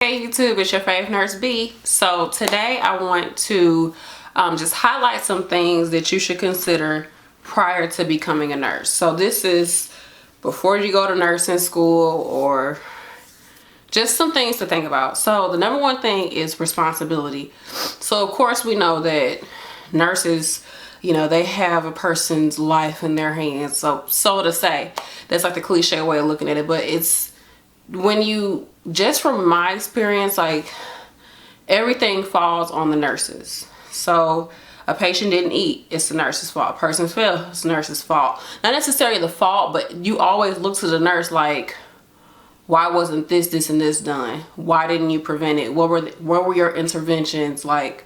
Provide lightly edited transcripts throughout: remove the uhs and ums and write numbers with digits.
Hey YouTube, it's your fave nurse B. So today I want to just highlight some things that you should consider prior to becoming a nurse. So this is before you go to nursing school, or just some things to think about. So the number one thing is responsibility. So of course we know that nurses, they have a person's life in their hands. So to say, that's like the cliche way of looking at it, but it's when you, just from my experience, like everything falls on the nurses. So a patient didn't eat, it's the nurse's fault. A person fell, it's the nurse's fault. Not necessarily the fault, but you always look to the nurse like, why wasn't this and this done? Why didn't you prevent it? What were your interventions? Like,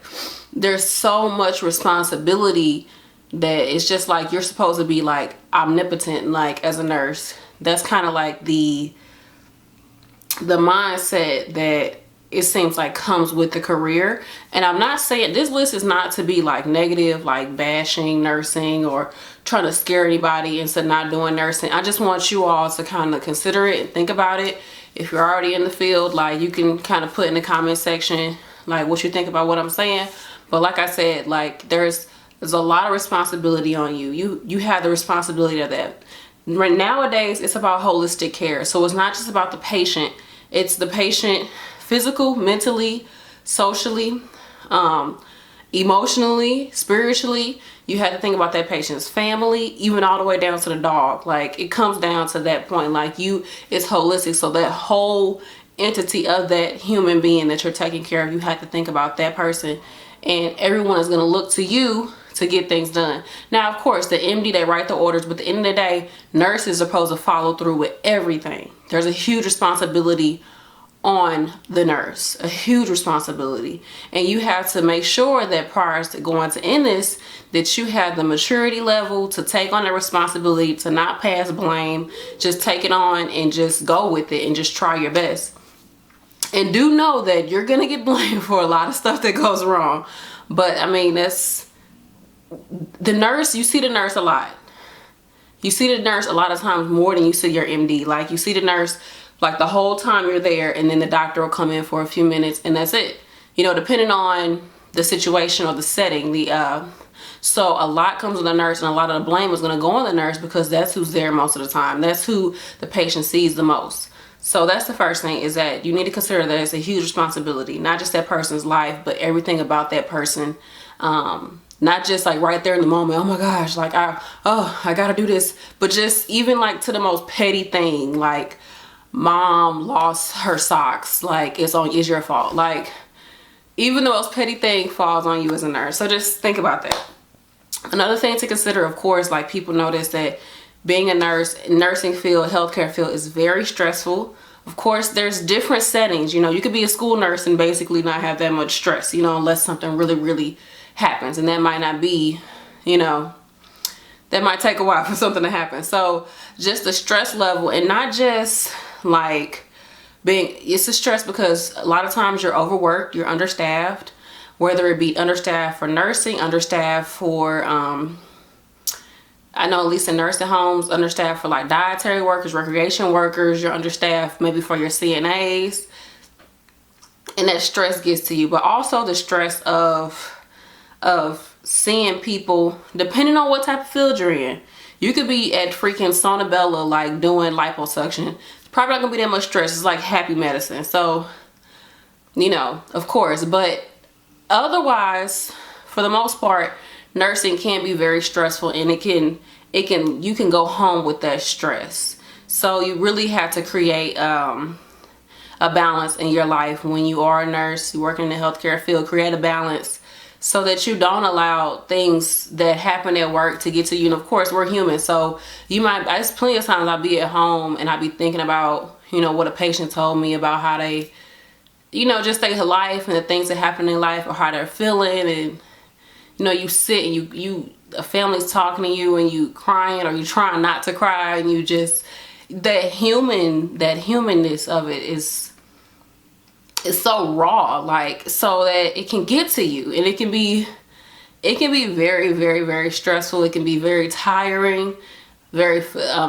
there's so much responsibility that it's just like you're supposed to be like omnipotent, like as a nurse. That's kind of like the mindset that it seems like comes with the career. And I'm not saying this list is not to be like negative, like bashing nursing or trying to scare anybody into not doing nursing. I just want you all to kind of consider it and think about it. If you're already in the field, like, you can kind of put in the comment section like what you think about what I'm saying. But like I said, like there's a lot of responsibility on you. You have the responsibility of that. Right nowadays, it's about holistic care. So it's not just about the patient. It's the patient physical, mentally, socially, emotionally, spiritually. You have to think about that patient's family, even all the way down to the dog. Like, it comes down to that point. Like, it's holistic. So that whole entity of that human being that you're taking care of, you have to think about that person. And everyone is going to look to you to get things done. Now, of course, the MD, they write the orders, but at the end of the day, nurses are supposed to follow through with everything. There's a huge responsibility on the nurse, a huge responsibility. And you have to make sure that prior to going to end this, that you have the maturity level to take on the responsibility, to not pass blame, just take it on and just go with it and just try your best. And do know that you're gonna get blamed for a lot of stuff that goes wrong. But I mean, that's the nurse. You see the nurse a lot. You see the nurse a lot of times more than you see your MD. Like, you see the nurse like the whole time you're there, and then the doctor will come in for a few minutes and that's it. Depending on the situation or the setting. So a lot comes with the nurse, and a lot of the blame is going to go on the nurse because that's who's there most of the time. That's who the patient sees the most. So that's the first thing, is that you need to consider that it's a huge responsibility, not just that person's life, but everything about that person. Not just like right there in the moment, oh my gosh, like I gotta do this, but just even like to the most petty thing, like mom lost her socks, like it's your fault. Like, even the most petty thing falls on you as a nurse. So just think about that. Another thing to consider, of course, like, people notice that being a nurse, nursing field, healthcare field is very stressful. Of course, there's different settings. You could be a school nurse and basically not have that much stress, unless something really, really happens. And that might not be, that might take a while for something to happen. So just the stress level, and not just like it's a stress because a lot of times you're overworked, you're understaffed, whether it be understaffed for nursing, understaffed for, I know at least in nursing homes, understaffed for like dietary workers, recreation workers, you're understaffed maybe for your CNAs, and that stress gets to you. But also the stress of seeing people, depending on what type of field you're in. You could be at freaking Sonabella, like doing liposuction. It's probably not gonna be that much stress. It's like happy medicine. So, of course, but otherwise, for the most part, nursing can be very stressful, and you can go home with that stress. So you really have to create a balance in your life when you are a nurse, you work in the healthcare field. Create a balance so that you don't allow things that happen at work to get to you. And of course, we're human, so there's plenty of times I'll be at home and I'll be thinking about, what a patient told me about how they, just their life and the things that happen in life, or how they're feeling. And you sit and a family's talking to you and you crying, or you trying not to cry, and you just, that humanness of it is so raw, like, so that it can get to you, and it can be very, very, very stressful. It can be very tiring, very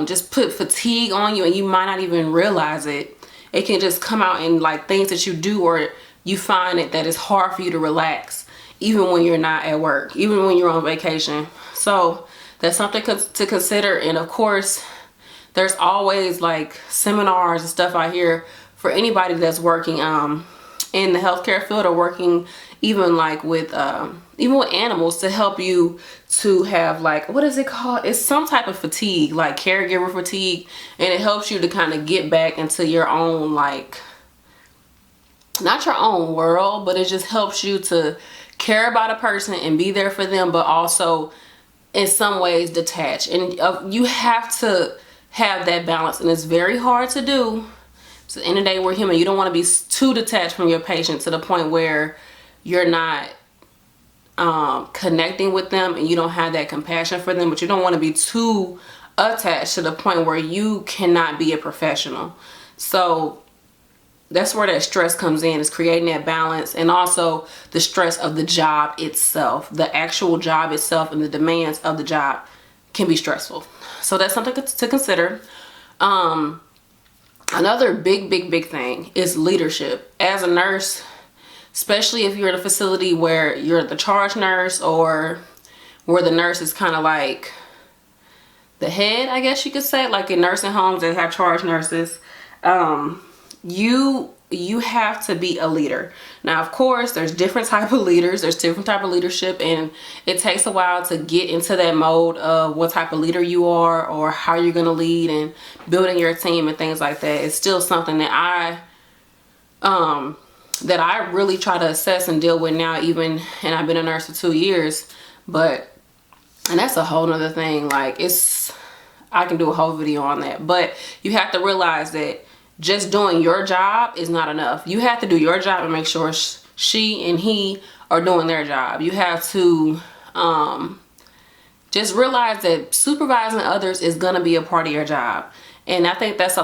just put fatigue on you, and you might not even realize it it can just come out in like things that you do, or you find it that it's hard for you to relax even when you're not at work, even when you're on vacation. So that's something to consider. And of course, there's always like seminars and stuff out here for anybody that's working in the healthcare field, or working even like with even with animals, to help you to have like, what is it called? It's some type of fatigue, like caregiver fatigue, and it helps you to kind of get back into your own, like, not your own world, but it just helps you to care about a person and be there for them, but also in some ways detach. And you have to have that balance, and it's very hard to do. So at the end of the day, we're human. You don't want to be too detached from your patient to the point where you're not connecting with them and you don't have that compassion for them, but you don't want to be too attached to the point where you cannot be a professional. So that's where that stress comes in, is creating that balance, and also the stress of the job itself. The actual job itself and the demands of the job can be stressful. So that's something to consider. Another big thing is leadership. As a nurse, especially if you're in a facility where you're the charge nurse, or where the nurse is kind of like the head, I guess you could say, like in nursing homes that have charge nurses, you have to be a leader. Now, of course, there's different type of leaders, there's different type of leadership, and it takes a while to get into that mode of what type of leader you are, or how you're going to lead, and building your team and things like that. It's still something that I really try to assess and deal with now, even, and I've been a nurse for 2 years, and that's a whole nother thing. Like, I can do a whole video on that, but you have to realize that just doing your job is not enough. You have to do your job and make sure she and he are doing their job. You have to just realize that supervising others is gonna be a part of your job. And I think that's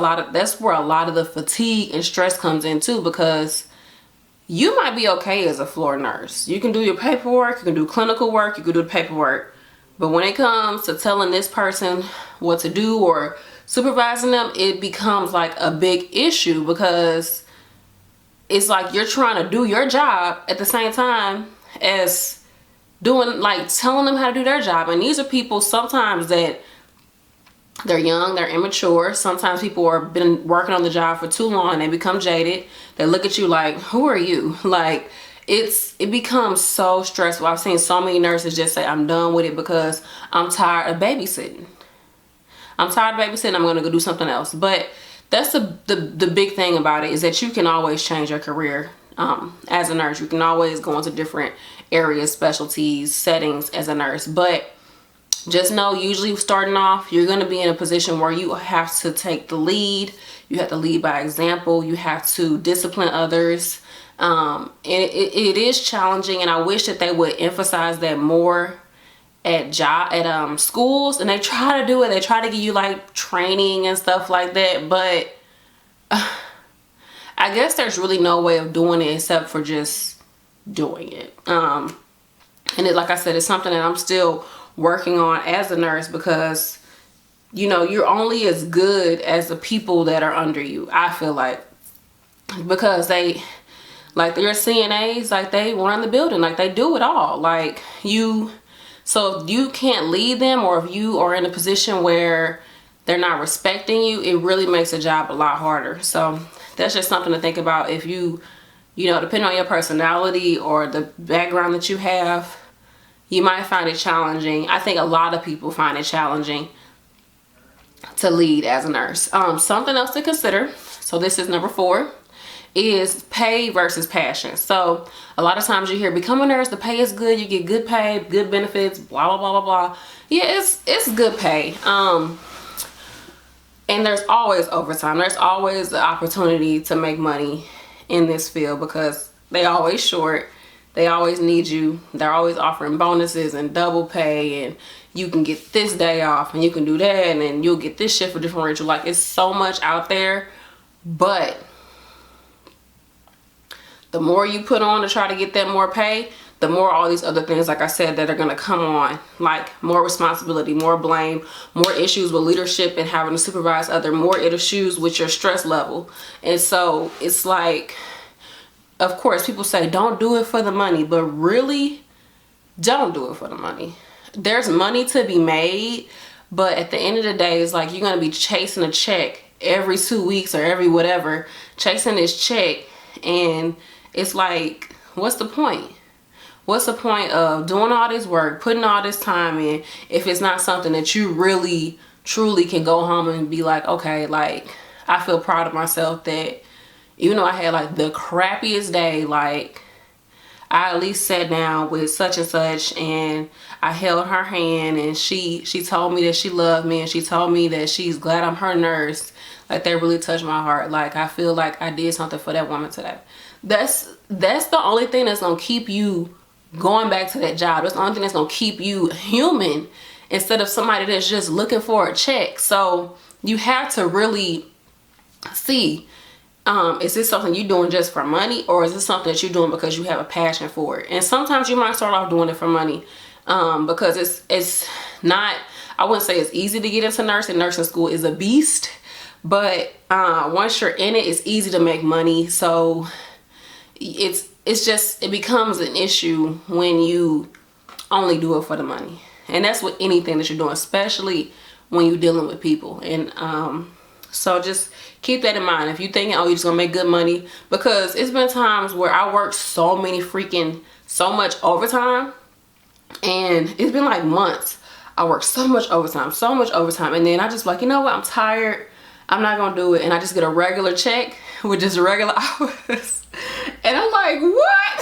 where a lot of the fatigue and stress comes in too, because you might be okay as a floor nurse. You can do your paperwork, you can do clinical work, you can do the paperwork. But when it comes to telling this person what to do or supervising them, it becomes like a big issue, because it's like you're trying to do your job at the same time as telling them how to do their job. And these are people sometimes that they're young, they're immature. Sometimes people are been working on the job for too long and they become jaded. They look at you like, who are you? Like, it becomes so stressful. I've seen so many nurses just say, I'm done with it because I'm tired of babysitting. I'm tired of babysitting, I'm gonna go do something else. But that's the big thing about it, is that you can always change your career as a nurse. You can always go into different areas, specialties, settings as a nurse. But just know, usually starting off, you're gonna be in a position where you have to take the lead. You have to lead by example. You have to discipline others. And it is challenging, and I wish that they would emphasize that more at schools, and they try to do it. They try to give you like training and stuff like that, but I guess there's really no way of doing it except for just doing it. And like I said, it's something that I'm still working on as a nurse, because you're only as good as the people that are under you, I feel like, because they're CNAs, like they run the building, like they do it all. So if you can't lead them, or if you are in a position where they're not respecting you, it really makes the job a lot harder. So that's just something to think about. If you depending on your personality or the background that you have, you might find it challenging. I think a lot of people find it challenging to lead as a nurse. Something else to consider, so this is number 4, is pay versus passion. So a lot of times you hear, become a nurse, the pay is good, you get good pay, good benefits, blah blah blah blah blah. Yeah, it's good pay. And there's always overtime. There's always the opportunity to make money in this field, because they always short, they always need you. They're always offering bonuses and double pay, and you can get this day off, and you can do that, and then you'll get this shift for differential. Like, it's so much out there, but the more you put on to try to get that more pay, the more all these other things, like I said, that are going to come on, like more responsibility, more blame, more issues with leadership and having to supervise other, more issues with your stress level. And so it's like, of course, people say don't do it for the money, but really don't do it for the money. There's money to be made, but at the end of the day, it's like you're going to be chasing a check every 2 weeks or every whatever, chasing this check. And it's like, what's the point? What's the point of doing all this work, putting all this time in, if it's not something that you really, truly can go home and be like, okay, like, I feel proud of myself that even though I had like the crappiest day, like, I at least sat down with such and such and I held her hand and she told me that she loved me and she told me that she's glad I'm her nurse. Like, that really touched my heart. Like, I feel like I did something for that woman today. That's the only thing that's gonna keep you going back to that job. That's the only thing that's gonna keep you human instead of somebody that's just looking for a check. So you have to really see, is this something you're doing just for money, or is this something that you're doing because you have a passion for it? And sometimes you might start off doing it for money, because it's not, I wouldn't say it's easy to get into nursing. Nursing school is a beast, but once you're in it, it's easy to make money. So it becomes an issue when you only do it for the money. And that's with anything that you're doing, especially when you're dealing with people. And so just keep that in mind. If you're thinking, oh, you're just gonna make good money, because it's been times where I worked so much overtime, and it's been like months. I worked so much overtime, and then I just like, you know what, I'm tired, I'm not gonna do it, and I just get a regular check with just regular hours. And I'm like, what?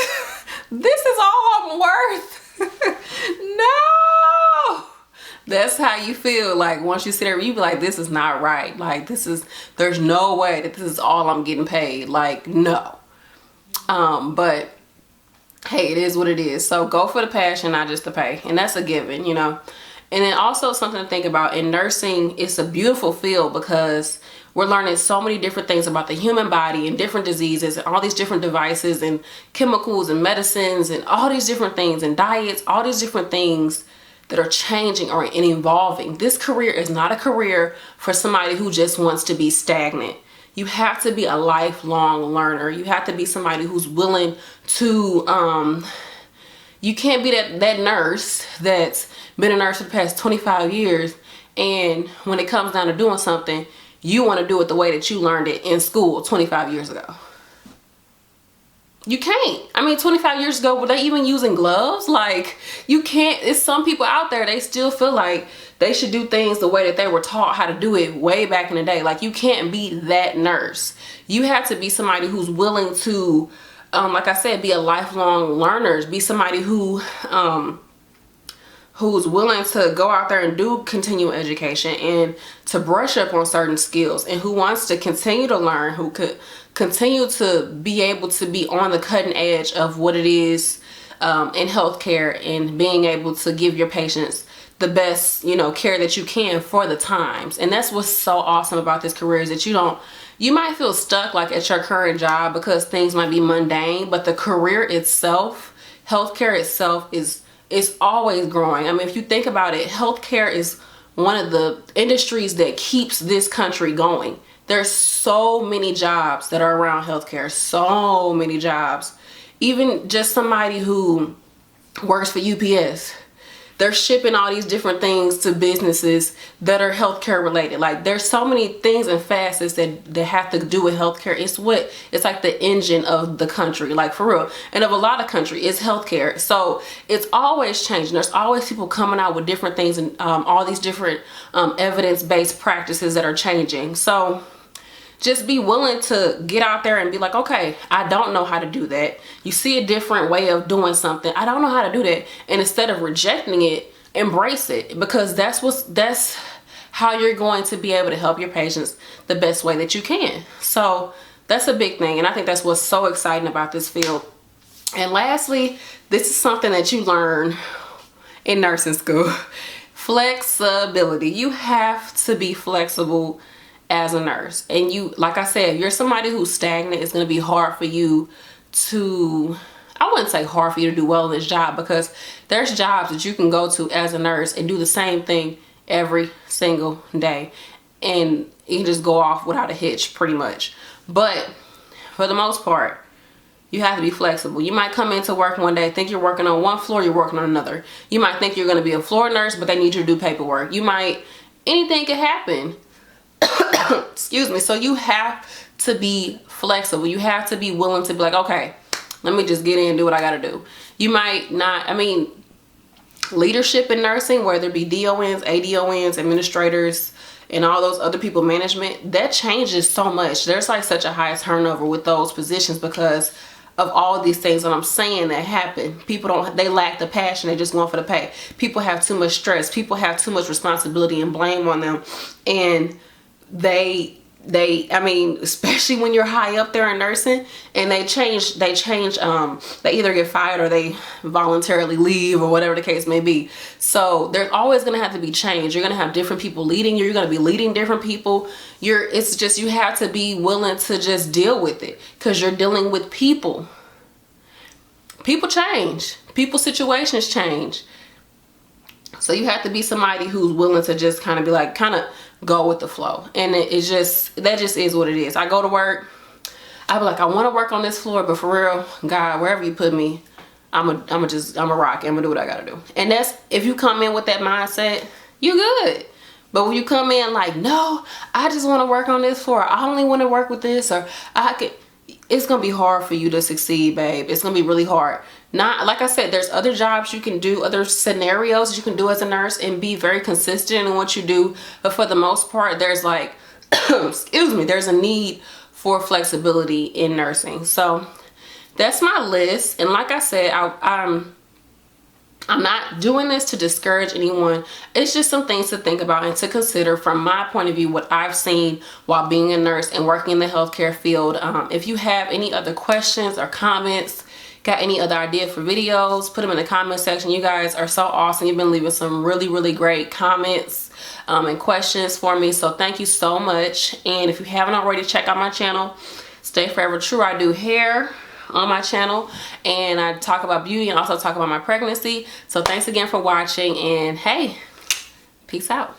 This is all I'm worth? No! That's how you feel. Like, once you sit there, you be like, this is not right. Like, there's no way that this is all I'm getting paid. Like, no. But hey, it is what it is. So go for the passion, not just the pay. And that's a given, you know. And then also something to think about in nursing, it's a beautiful field because we're learning so many different things about the human body and different diseases and all these different devices and chemicals and medicines and all these different things and diets, all these different things that are changing or and evolving. This career is not a career for somebody who just wants to be stagnant. You have to be a lifelong learner. You have to be somebody who's willing to, you can't be that nurse that's been a nurse for the past 25 years, and when it comes down to doing something, you want to do it the way that you learned it in school 25 years ago. You can't. I mean, 25 years ago, were they even using gloves? Like, you can't. It's some people out there, they still feel like they should do things the way that they were taught how to do it way back in the day. Like, you can't be that nurse. You have to be somebody who's willing to, like I said, be a lifelong learner. Be somebody who's willing to go out there and do continuing education and to brush up on certain skills, and who wants to continue to learn, who could continue to be able to be on the cutting edge of what it is in healthcare, and being able to give your patients the best, you know, care that you can for the times. And that's what's so awesome about this career, is that you might feel stuck like at your current job because things might be mundane, but the career itself, healthcare itself, is always growing. I mean, if you think about it, healthcare is one of the industries that keeps this country going. There's so many jobs that are around healthcare, so many jobs. Even just somebody who works for UPS, they're shipping all these different things to businesses that are healthcare related. Like, there's so many things and facets that have to do with healthcare. It's like the engine of the country, like, for real. And of a lot of country, it's healthcare. So it's always changing. There's always people coming out with different things, and all these different evidence-based practices that are changing. So just be willing to get out there and be like, okay, I don't know how to do that. You see a different way of doing something, I don't know how to do that. And instead of rejecting it, embrace it, because that's how you're going to be able to help your patients the best way that you can. So that's a big thing, and I think that's what's so exciting about this field. And lastly, this is something that you learn in nursing school. Flexibility. You have to be flexible as a nurse. And you, like I said, if you're somebody who's stagnant, it's going to be hard for you to, I wouldn't say hard for you to do well in this job, because there's jobs that you can go to as a nurse and do the same thing every single day, and you can just go off without a hitch pretty much. But for the most part, you have to be flexible. You might come into work one day, think you're working on one floor, you're working on another. You might think you're going to be a floor nurse, but they need you to do paperwork. Anything could happen. Excuse me. So you have to be flexible. You have to be willing to be like, okay, let me just get in and do what I got to do. You might not, leadership in nursing, whether it be DONs, ADONs, administrators, and all those other people, management, that changes so much. There's like such a high turnover with those positions because of all these things that I'm saying that happen. People they lack the passion, they just want for the pay. People have too much stress, people have too much responsibility and blame on them, and they especially when you're high up there in nursing, and they either get fired or they voluntarily leave, or whatever the case may be. So there's always going to have to be change. You're going to have different people leading you. You're going to be leading different people. You have to be willing to just deal with it, because you're dealing with people. People change. People's situations change. So you have to be somebody who's willing to just kind of go with the flow. And that just is what it is. I go to work, I be like, I want to work on this floor, but for real, God, wherever you put me, I'm a rock. I'm gonna do what I gotta do. And that's, if you come in with that mindset, you good. But when you come in like, no, I just want to work on this floor, I only want to work with this, or it's gonna be hard for you to succeed, babe. It's gonna be really hard. Not, like I said, there's other jobs you can do, other scenarios you can do as a nurse and be very consistent in what you do. But for the most part, there's like, excuse me, there's a need for flexibility in nursing. So that's my list. And like I said, I'm not doing this to discourage anyone. It's just some things to think about and to consider from my point of view, what I've seen while being a nurse and working in the healthcare field. If you have any other questions or comments, got any other ideas for videos, put them in the comment section. You guys are so awesome. You've been leaving some really, really great comments and questions for me. So thank you so much. And if you haven't already, check out my channel, Stay Forever True. I do hair on my channel, and I talk about beauty and also talk about my pregnancy. So thanks again for watching, and hey, peace out.